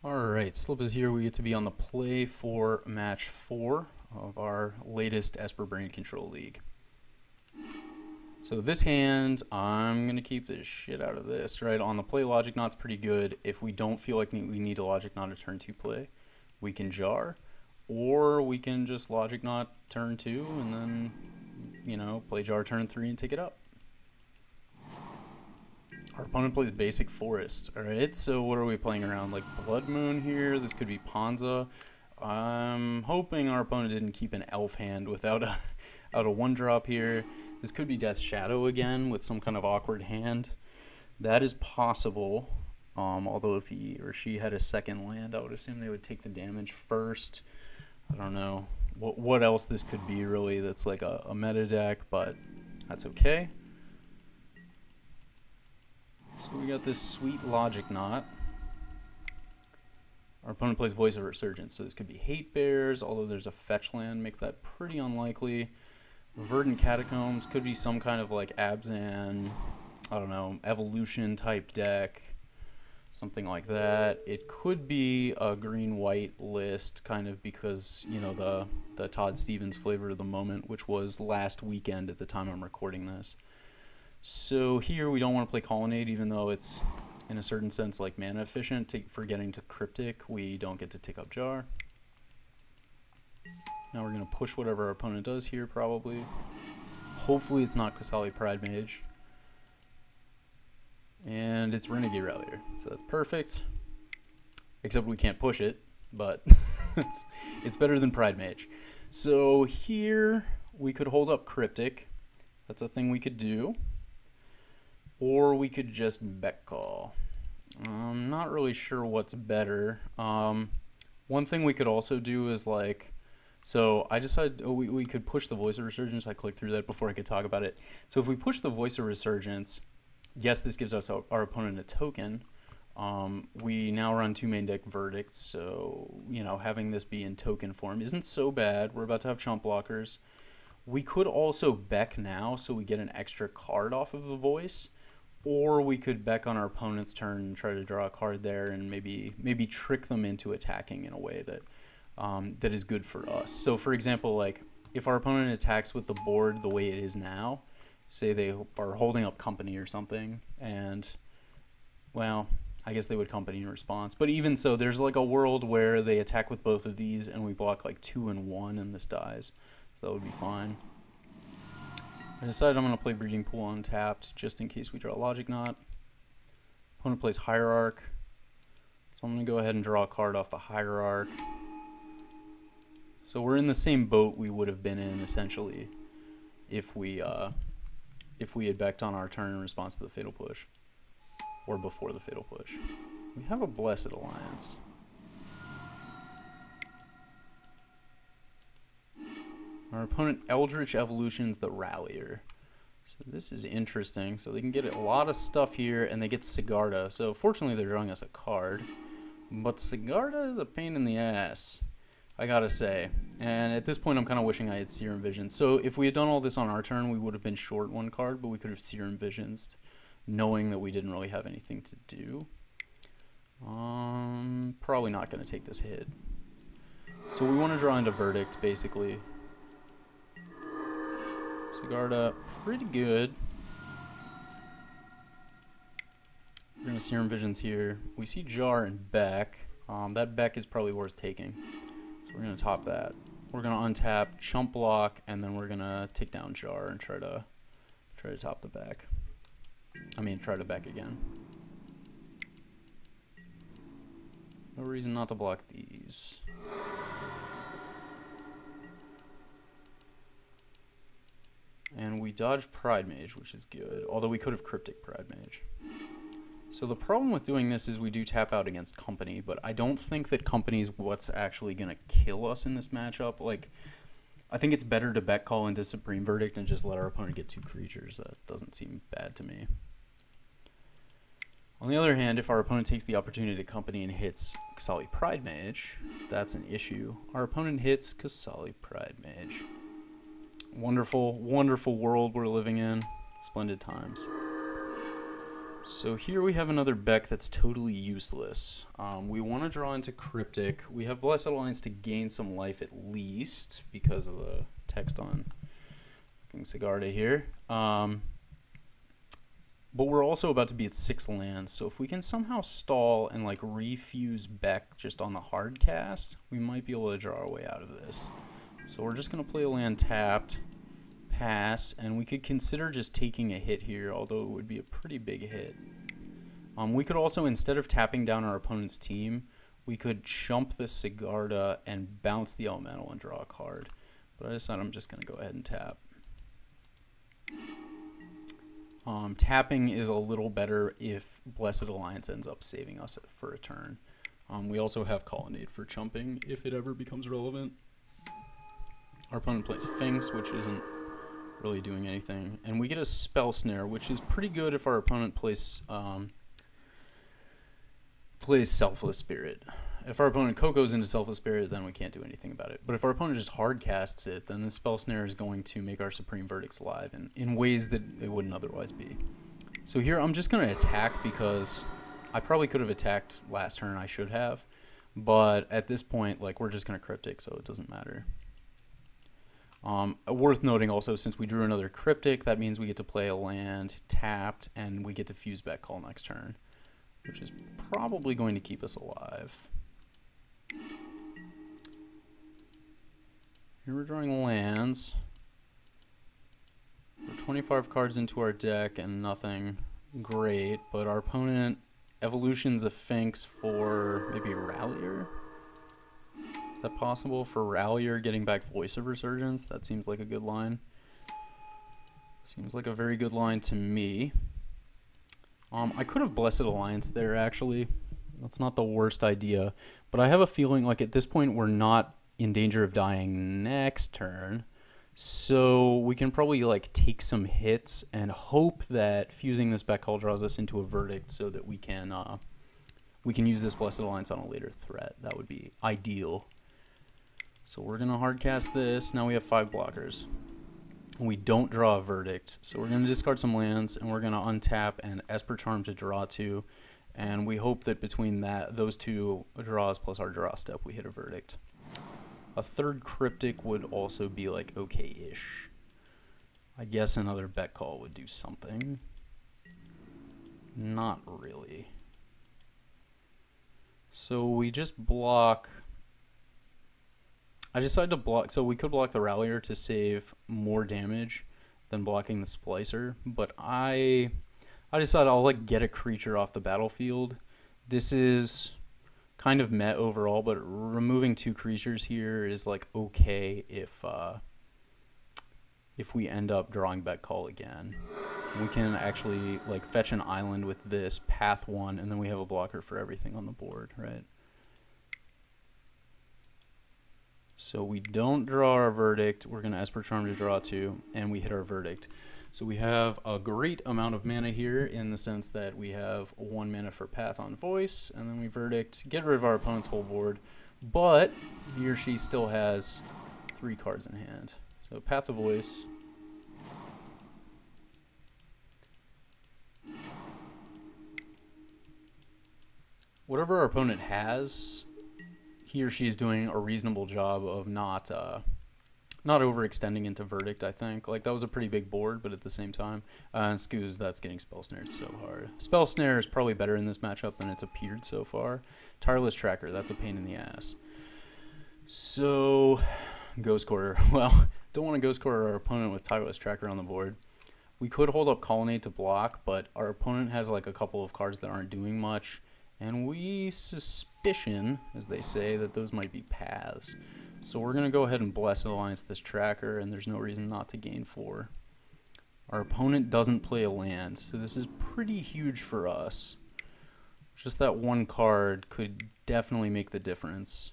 Alright, Slip is here. We get to be on the play for match 4 of our latest Esper Brain Control League. So this hand, I'm going to keep the shit out of this, right? On the play, Logic Knot's pretty good. If we don't feel like we need a Logic Knot to turn 2 play, we can jar. Or we can just Logic Knot turn 2 and then, you know, play jar turn 3 and take it up. Our opponent plays Basic Forest, alright? So what are we playing around? Like Blood Moon here, this could be Ponza. I'm hoping our opponent didn't keep an Elf hand without a 1-drop here. This could be Death's Shadow again with some kind of awkward hand. That is possible, although if he or she had a second land, I would assume they would take the damage first. I don't know what else this could be really that's like a meta deck, but that's okay. So we got this sweet Logic Knot. Our opponent plays Voice of Resurgence, so this could be Hate Bears, although there's a fetch land, makes that pretty unlikely. Verdant Catacombs could be some kind of like Abzan, I don't know, evolution type deck, something like that. It could be a green-white list, kind of because, you know, the Todd Stevens flavor of the moment, which was last weekend at the time I'm recording this. So here we don't want to play Colonnade, even though it's in a certain sense like mana efficient. For getting to Cryptic, we don't get to take up Jar. Now we're going to push whatever our opponent does here, probably. Hopefully it's not Kasali Pride Mage. And it's Renegade Rallier, so that's perfect. Except we can't push it, but it's better than Pride Mage. So here we could hold up Cryptic. That's a thing we could do. Or we could just bet call. I'm not really sure what's better. One thing we could also do is like, so I decided we could push the Voice of Resurgence. I clicked through that before I could talk about it. So if we push the Voice of Resurgence, yes, this gives us our opponent a token. We now run 2 main deck verdicts, so you know, having this be in token form isn't so bad. We're about to have chump blockers. We could also Beck now, so we get an extra card off of the Voice. Or we could Beck on our opponent's turn and try to draw a card there and maybe trick them into attacking in a way that that is good for us. So for example, like if our opponent attacks with the board the way it is now, say they are holding up Company or something, and well, I guess they would Company in response. But even so, there's like a world where they attack with both of these and we block like 2 and 1 and this dies. So that would be fine. I decided I'm going to play Breeding Pool untapped, just in case we draw a Logic Knot. Opponent plays Hierarch, so I'm going to go ahead and draw a card off the Hierarch. So we're in the same boat we would have been in, essentially, if we had backed on our turn in response to the Fatal Push, or before the Fatal Push. We have a Blessed Alliance. Our opponent Eldritch Evolutions the Rallier. So this is interesting. So they can get a lot of stuff here, and they get Sigarda. So fortunately they're drawing us a card. But Sigarda is a pain in the ass, I gotta say. And at this point I'm kind of wishing I had Serum Vision. So if we had done all this on our turn, we would have been short 1 card, but we could have Serum Visions, knowing that we didn't really have anything to do. Probably not going to take this hit. So we want to draw into Verdict, basically. Sigarda, pretty good. We're going to Serum Visions here. We see Jar and Beck. That Beck is probably worth taking. So we're going to top that. We're going to untap, chump block, and then we're going to take down Jar and try to top the Beck. I mean, try to Beck again. No reason not to block these. And we dodged Pride Mage, which is good, although we could have Cryptic Pride Mage. So the problem with doing this is we do tap out against Company, but I don't think that Company is what's actually going to kill us in this matchup. Like, I think it's better to bet call into Supreme Verdict and just let our opponent get 2 creatures. That doesn't seem bad to me. On the other hand, if our opponent takes the opportunity to Company and hits Kasali Pride Mage, that's an issue. Our opponent hits Kasali Pride Mage. Wonderful, wonderful world we're living in. Splendid times. So here we have another Beck that's totally useless. We want to draw into Cryptic. We have Blessed Alliance to gain some life at least because of the text on Sigarda here. But we're also about to be at 6 lands, so if we can somehow stall and like refuse Beck just on the hard cast, we might be able to draw our way out of this. So we're just going to play a land tapped, pass, and we could consider just taking a hit here, although it would be a pretty big hit. We could also, instead of tapping down our opponent's team, we could chump the Sigarda and bounce the Elemental and draw a card. But I decided I'm just going to go ahead and tap. Tapping is a little better if Blessed Alliance ends up saving us for a turn. We also have Colonnade for chumping if it ever becomes relevant. Our opponent plays Finks, which isn't really doing anything, and we get a Spell Snare, which is pretty good if our opponent plays Selfless Spirit. If our opponent Coco's into Selfless Spirit, then we can't do anything about it. But if our opponent just hard casts it, then the Spell Snare is going to make our Supreme Verdicts live in ways that it wouldn't otherwise be. So here I'm just going to attack because I probably could have attacked last turn, I should have, but at this point, like, we're just going to Cryptic, so it doesn't matter. Worth noting also, since we drew another Cryptic, that means we get to play a land tapped, and we get to fuse back call next turn, which is probably going to keep us alive. Here we're drawing lands. We're 25 cards into our deck and nothing great, but our opponent evolutions a Finks for maybe Rallier. Is that possible? For Rallier getting back Voice of Resurgence? That seems like a good line. Seems like a very good line to me. I could have Blessed Alliance there, actually. That's not the worst idea. But I have a feeling like at this point we're not in danger of dying next turn. So we can probably like take some hits and hope that fusing this back call draws us into a Verdict so that we can use this Blessed Alliance on a later threat. That would be ideal. So we're going to hardcast this. Now we have 5 blockers. We don't draw a Verdict. So we're going to discard some lands, and we're going to untap and Esper Charm to draw 2. And we hope that between those 2 draws plus our draw step, we hit a Verdict. A third Cryptic would also be like okay-ish. I guess another bet call would do something. Not really. So we just block. I decided to block, so we could block the Rallier to save more damage than blocking the Splicer, but I decided I'll like get a creature off the battlefield. This is kind of meh overall, but removing 2 creatures here is like okay if we end up drawing bet call again. We can actually like fetch an island with this, path 1, and then we have a blocker for everything on the board, right? So we don't draw our Verdict, we're going to Esper Charm to draw 2, and we hit our Verdict. So we have a great amount of mana here in the sense that we have 1 mana for Path on Voice, and then we Verdict, get rid of our opponent's whole board, but he or she still has 3 cards in hand. So Path of Voice. Whatever our opponent has, he or she is doing a reasonable job of not overextending into Verdict, I think. Like, that was a pretty big board, but at the same time, and Scooz, that's getting Spell Snared so hard. Spell Snare is probably better in this matchup than it's appeared so far. Tireless Tracker, that's a pain in the ass. So, Ghost Quarter. Well, don't want to Ghost Quarter our opponent with Tireless Tracker on the board. We could hold up Colonnade to block, but our opponent has like a couple of cards that aren't doing much. And we suspicion, as they say, that those might be paths. So we're going to go ahead and Blessed Alliance this tracker, and there's no reason not to gain 4. Our opponent doesn't play a land, so this is pretty huge for us. Just that 1 card could definitely make the difference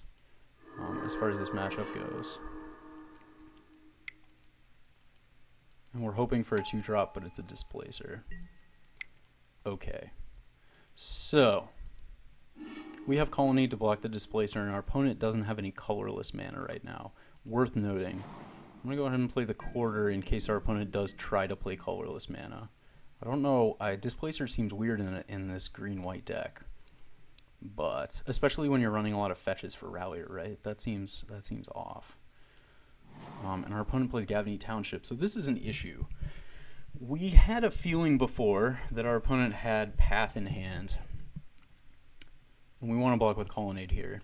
as far as this matchup goes. And we're hoping for a 2-drop, but it's a Displacer. Okay. So we have Colonnade to block the Displacer, and our opponent doesn't have any colorless mana right now. Worth noting. I'm going to go ahead and play the Quarter in case our opponent does try to play colorless mana. I don't know. Displacer seems weird in this green-white deck, but especially when you're running a lot of fetches for Rallier, right? That seems off. And our opponent plays Gavany Township, so this is an issue. We had a feeling before that our opponent had Path in hand, and we want to block with Colonnade here.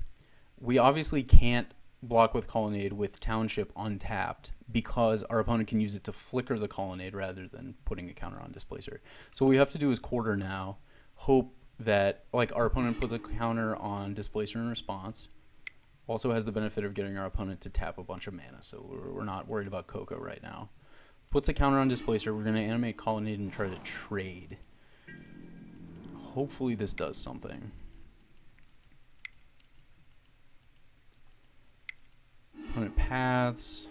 We obviously can't block with Colonnade with Township untapped because our opponent can use it to flicker the Colonnade rather than putting a counter on Displacer. So what we have to do is quarter now, hope that like our opponent puts a counter on Displacer in response, also has the benefit of getting our opponent to tap a bunch of mana, so we're not worried about Coco right now. Puts a counter on Displacer, we're going to animate Colonnade and try to trade. Hopefully this does something. Opponent paths.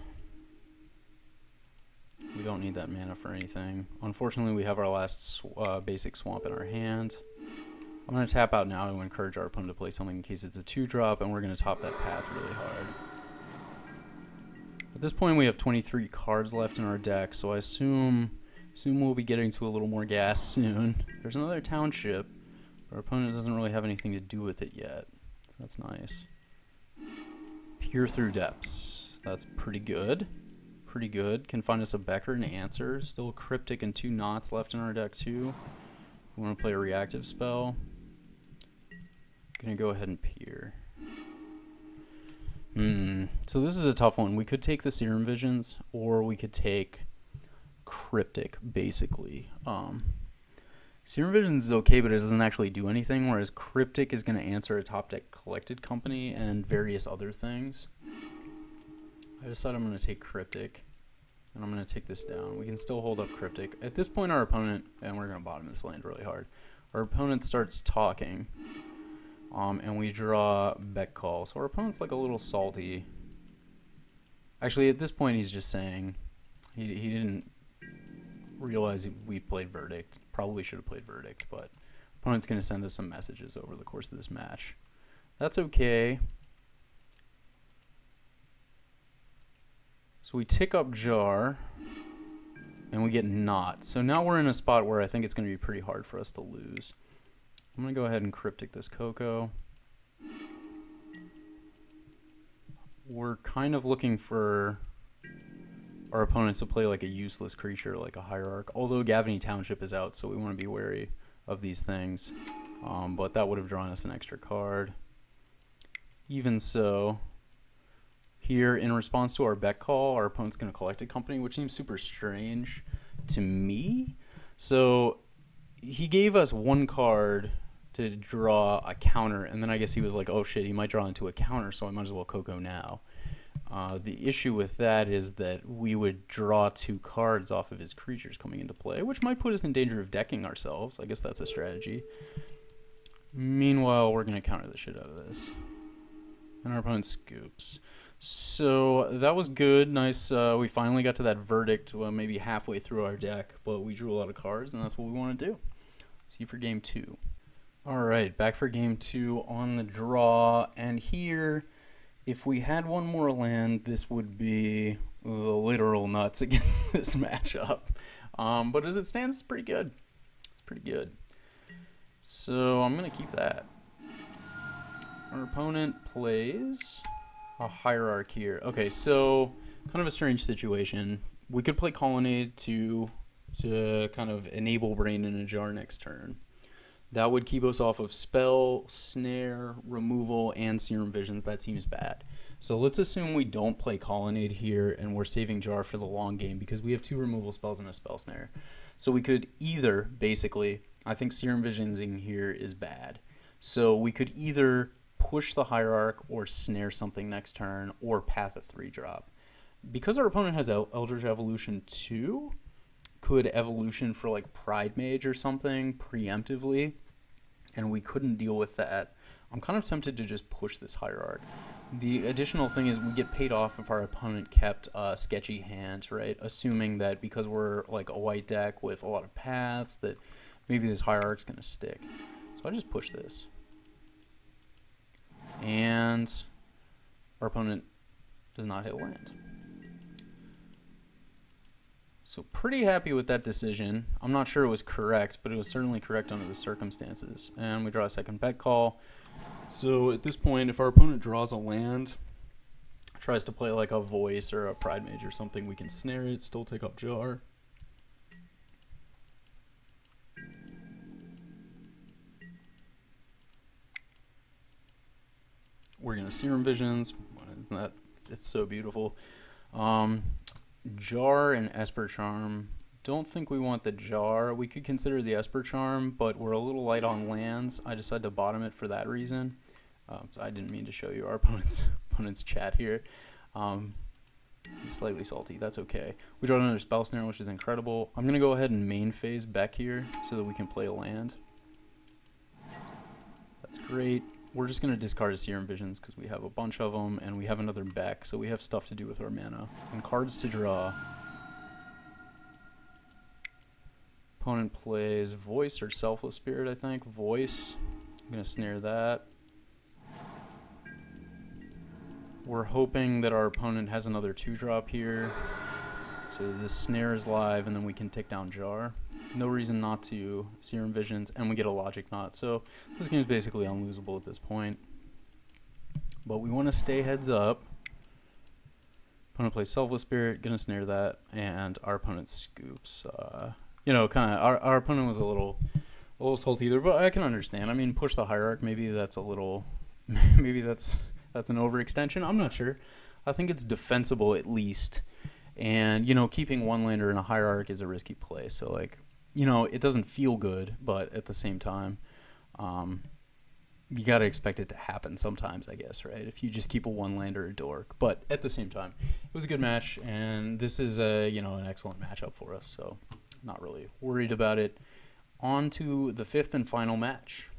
We don't need that mana for anything. Unfortunately, we have our last basic swamp in our hand. I'm going to tap out now to encourage our opponent to play something in case it's a 2-drop, and we're going to top that path really hard. At this point, we have 23 cards left in our deck, so I assume we'll be getting to a little more gas soon. There's another Township. Our opponent doesn't really have anything to do with it yet. So that's nice. Peer through depths. That's pretty good. Pretty good. Can find us a Becker and Answer. Still Cryptic and 2 Knots left in our deck too. If we want to play a reactive spell. Gonna go ahead and peer. So this is a tough one. We could take the Serum Visions, or we could take Cryptic, basically. Serum Visions is okay, but it doesn't actually do anything, whereas Cryptic is going to answer a top deck Collected Company and various other things. I decided I'm going to take Cryptic, and I'm going to take this down. We can still hold up Cryptic. At this point, our opponent, and we're going to bottom this land really hard, our opponent starts talking, and we draw Beck Call. So our opponent's like a little salty. Actually, at this point, he's just saying he didn't realize we played Verdict. Probably should have played Verdict, but opponent's going to send us some messages over the course of this match. That's okay. So we tick up Jar, and we get Knot. So now we're in a spot where I think it's going to be pretty hard for us to lose. I'm going to go ahead and Cryptic this Coco. We're kind of looking for our opponents to play like a useless creature, like a Hierarch. Although Gavany Township is out, so we want to be wary of these things. But that would have drawn us an extra card. Even so, here in response to our Beck Call, our opponent's going to collect a company, which seems super strange to me. So he gave us 1 card to draw a counter, and then I guess he was like, oh shit, he might draw into a counter, so I might as well Coco now. The issue with that is that we would draw 2 cards off of his creatures coming into play, which might put us in danger of decking ourselves. I guess that's a strategy. Meanwhile, we're going to counter the shit out of this. And our opponent scoops. So that was good. Nice. We finally got to that Verdict maybe halfway through our deck, but we drew a lot of cards, and that's what we want to do. See you for game 2. All right, back for game 2 on the draw, and here, if we had 1 more land, this would be the literal nuts against this matchup. But as it stands, it's pretty good. It's pretty good. So I'm going to keep that. Our opponent plays a Hierarch here. Okay, so kind of a strange situation. We could play Colonnade to kind of enable Brain in a Jar next turn. That would keep us off of Spell, Snare, Removal, and Serum Visions. That seems bad. So let's assume we don't play Colonnade here and we're saving Jar for the long game because we have 2 removal spells and a Spell Snare. So we could either, basically, I think Serum Visioning here is bad. So we could either push the Hierarch or snare something next turn or path a 3-drop. Because our opponent has Eldritch Evolution 2, could evolution for like Pride Mage or something preemptively, and we couldn't deal with that. I'm kind of tempted to just push this Hierarch. The additional thing is we get paid off if our opponent kept a sketchy hand, right? Assuming that because we're like a white deck with a lot of paths, that maybe this Hierarch's going to stick. So I just push this. And our opponent does not hit land. So pretty happy with that decision. I'm not sure it was correct, but it was certainly correct under the circumstances. And we draw a second bet call. So at this point, if our opponent draws a land, tries to play like a voice or a pride mage or something, we can snare it, still take up jar. We're gonna Serum Visions. Isn't that, it's so beautiful. Jar and Esper Charm. Don't think we want the Jar. We could consider the Esper Charm, but we're a little light on lands. I decided to bottom it for that reason. So I didn't mean to show you our opponent's chat here. He's slightly salty. That's okay. We draw another Spell Snare, which is incredible. I'm gonna go ahead and main phase Beck here so that we can play a land. That's great. We're just going to discard Serum Visions because we have a bunch of them, and we have another Beck, so we have stuff to do with our mana. And cards to draw. Opponent plays Voice or Selfless Spirit, I think. Voice. I'm going to snare that. We're hoping that our opponent has another 2-drop here. So this snare is live, and then we can take down Jar. No reason not to Serum Visions, and we get a Logic Knot. So this game is basically unlosable at this point. But we want to stay heads up. Opponent plays Selfless Spirit, gonna snare that, and our opponent scoops. You know, kind of our opponent was a little salty there, but I can understand. I mean, push the Hierarch. Maybe that's a little, maybe that's an overextension. I'm not sure. I think it's defensible at least. And you know, keeping one lander in a Hierarch is a risky play. So like, you know, it doesn't feel good, but at the same time, you got to expect it to happen sometimes, I guess, right? If you just keep a one-lander a dork. But at the same time, it was a good match, and this is you know, an excellent matchup for us, so not really worried about it. On to the 5th and final match.